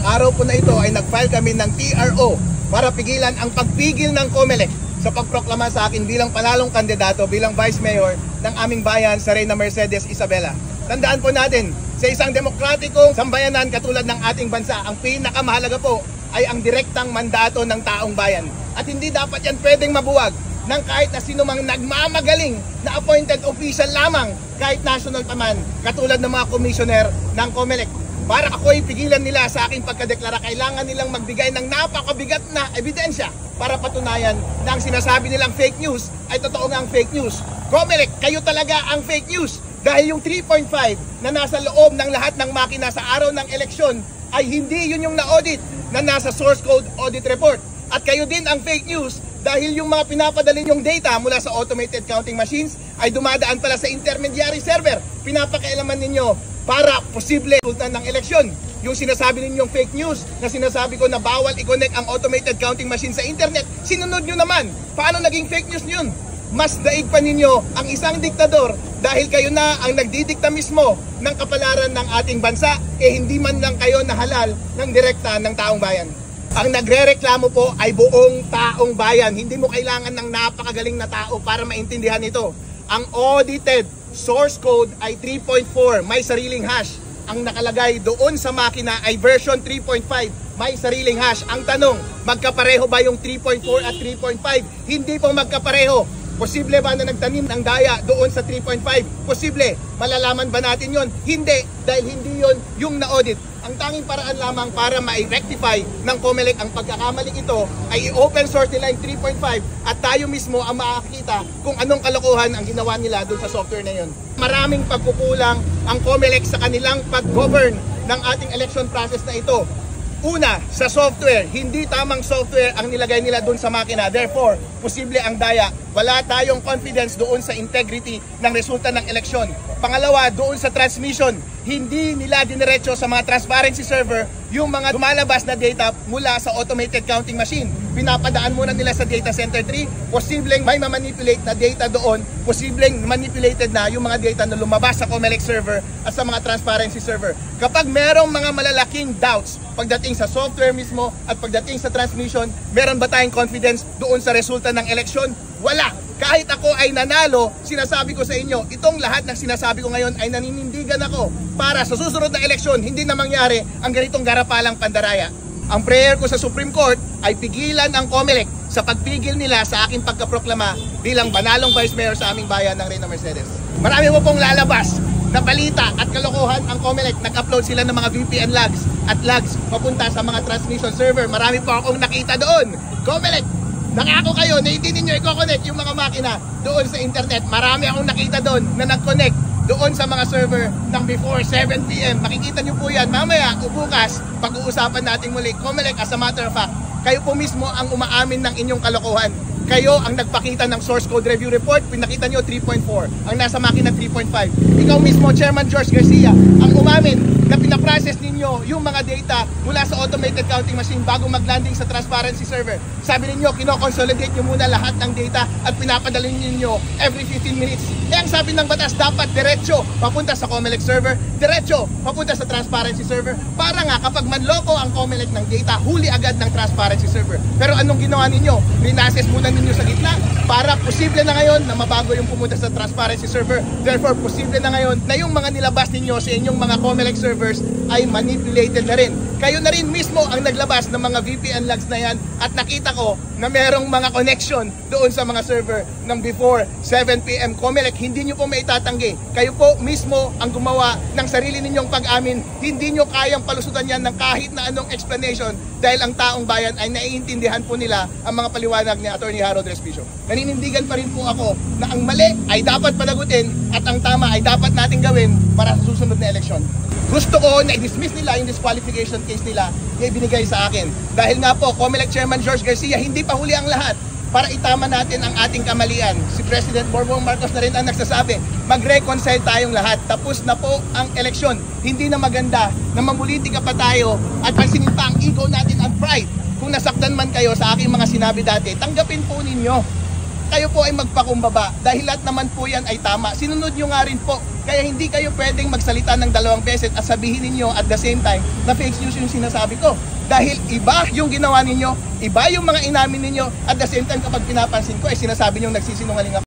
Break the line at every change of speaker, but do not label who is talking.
ng araw po na ito ay nag-file kami ng TRO para pigilan ang pagpigil ng COMELEC sa pagproklama sa akin bilang panalong kandidato bilang Vice Mayor ng aming bayan sa Reyna Mercedes Isabela. Tandaan po natin, sa isang demokratikong sambayanan katulad ng ating bansa, ang pinakamahalaga po ay ang direktang mandato ng taong bayan. At hindi dapat yan pwedeng mabuwag ng kahit na sino mang nagmamagaling na appointed official lamang, kahit national pa man, katulad ng mga commissioner ng COMELEC. Para ako'y pigilan nila sa aking pagkadeklara, kailangan nilang magbigay ng napakabigat na ebidensya para patunayan na ang sinasabi nilang fake news ay totoo nga ang fake news. COMELEC, kayo talaga ang fake news dahil yung 3.5 na nasa loob ng lahat ng makina sa araw ng eleksyon ay hindi yun yung na-audit na nasa source code audit report. At kayo din ang fake news dahil yung mga pinapadali yung data mula sa automated counting machines ay dumadaan pala sa intermediary server. Pinapakialaman ninyo para posible resulta ng eleksyon. Yung sinasabi ninyong fake news na sinasabi ko na bawal i-connect ang automated counting machine sa internet, sinunod nyo naman. Paano naging fake news yun? Mas daig pa ninyo ang isang diktador dahil kayo na ang nagdidikta mismo ng kapalaran ng ating bansa, hindi man lang kayo nahalal ng direkta ng taong bayan. Ang nagrereklamo po ay buong taong bayan. Hindi mo kailangan ng napakagaling na tao para maintindihan ito. Ang audited source code ay 3.4, may sariling hash. Ang nakalagay doon sa makina ay version 3.5, may sariling hash. Ang tanong, magkapareho ba yung 3.4 at 3.5? Hindi po magkapareho. Posible ba na nagtanim ng daya doon sa 3.5? Posible. Malalaman ba natin yon? Hindi, dahil hindi yon yung na-audit. Ang tanging paraan lamang para ma-rectify ng COMELEC ang pagkakamaling ito ay i-open source nila yung 3.5 at tayo mismo ang makakita kung anong kalokohan ang ginawa nila doon sa software na yon. Maraming pagkukulang ang COMELEC sa kanilang pag-govern ng ating election process na ito. Una, sa software, hindi tamang software ang nilagay nila doon sa makina. Therefore, posible ang daya. Wala tayong confidence doon sa integrity ng resulta ng eleksyon. Pangalawa, doon sa transmission, hindi nila diniretso sa mga transparency server yung mga lumalabas na data mula sa automated counting machine. Pinapadaan muna nila sa data center 3, posibleng may ma-manipulate na data doon, posibleng manipulated na yung mga data na lumabas sa COMELEC server at sa mga transparency server. Kapag merong mga malalaking doubts pagdating sa software mismo at pagdating sa transmission, meron ba tayong confidence doon sa resulta ng eleksyon? Wala! Kahit ako ay nanalo, sinasabi ko sa inyo, itong lahat ng sinasabi ko ngayon ay naninindigan ako para sa susunod na eleksyon, hindi na mangyari ang ganitong garapalang pandaraya. Ang prayer ko sa Supreme Court ay pigilan ang COMELEC sa pagpigil nila sa aking pagkaproklama bilang banalong Vice Mayor sa aming bayan ng Reyna Mercedes. Marami mo pong lalabas na balita at kalokohan ang COMELEC. Nag-upload sila ng mga VPN logs at logs papunta sa mga transmission server. Marami po akong nakita doon. COMELEC, nangako kayo na hindi ninyo i-connect yung mga makina doon sa internet. Marami akong nakita doon na nag-connect doon sa mga server ng before 7 PM. Makikita nyo po yan mamaya o bukas pag-uusapan natin muli. COMELEC, as a matter of fact, kayo po mismo ang umaamin ng inyong kalokohan. Kayo ang nagpakita ng source code review report, pinakita nyo 3.4, ang nasa makina 3.5. Ikaw mismo, Chairman George Garcia, ang umamin na pinaprocess ninyo yung mga data mula sa automated counting machine bago mag-landing sa transparency server. Sabi ninyo, kino-consolidate nyo muna lahat ng data at pinapadala ninyo every 15 minutes. Ang sabi ng batas, dapat diretso papunta sa COMELEC server, diretso papunta sa transparency server, para nga kapag manloko ang COMELEC ng data, huli agad ng transparency server. Pero anong ginawa ninyo? Rinases muna ninyo sa gitna para posible na ngayon na mabago yung pumunta sa transparency server. Therefore, posible na ngayon na yung mga nilabas ninyo sa inyong mga COMELEC servers ay manipulated na rin. Kayo na rin mismo ang naglabas ng mga VPN logs na yan at nakita ko na merong mga connection doon sa mga server ng before 7 PM. COMELEC, hindi nyo po maitatanggi. Kayo po mismo ang gumawa ng sarili ninyong pag-amin. Hindi nyo kayang palusutan yan ng kahit na anong explanation dahil ang taong bayan ay naiintindihan po nila ang mga paliwanag ni Atty. Harold Respicio. Naninindigan pa rin po ako na ang mali ay dapat panagutin at ang tama ay dapat natin gawin para sa susunod na eleksyon. Gusto ko na i-dismiss nila yung disqualification case nila na ibinigay sa akin. Dahil nga po, COMELEC Chairman George Garcia, hindi pa huli ang lahat para itama natin ang ating kamalian. Si President Bongbong Marcos na rin ang nagsasabi, mag-reconcile tayong lahat. Tapos na po ang eleksyon. Hindi na maganda na mamulitika pa tayo at pansinin pa ang ego natin at pride. Kung nasaktan man kayo sa aking mga sinabi dati, tanggapin po ninyo. kayo po ay magpakumbaba dahil lahat naman po yan ay tama. Sinunod nyo nga rin po. Kaya hindi kayo pwedeng magsalita ng 2 beses at sabihin ninyo at the same time na fake news yung sinasabi ko. Dahil iba yung ginawa ninyo, iba yung mga inamin ninyo, at the same time kapag pinapansin ko ay sinasabi nyo nagsisinungaling ako.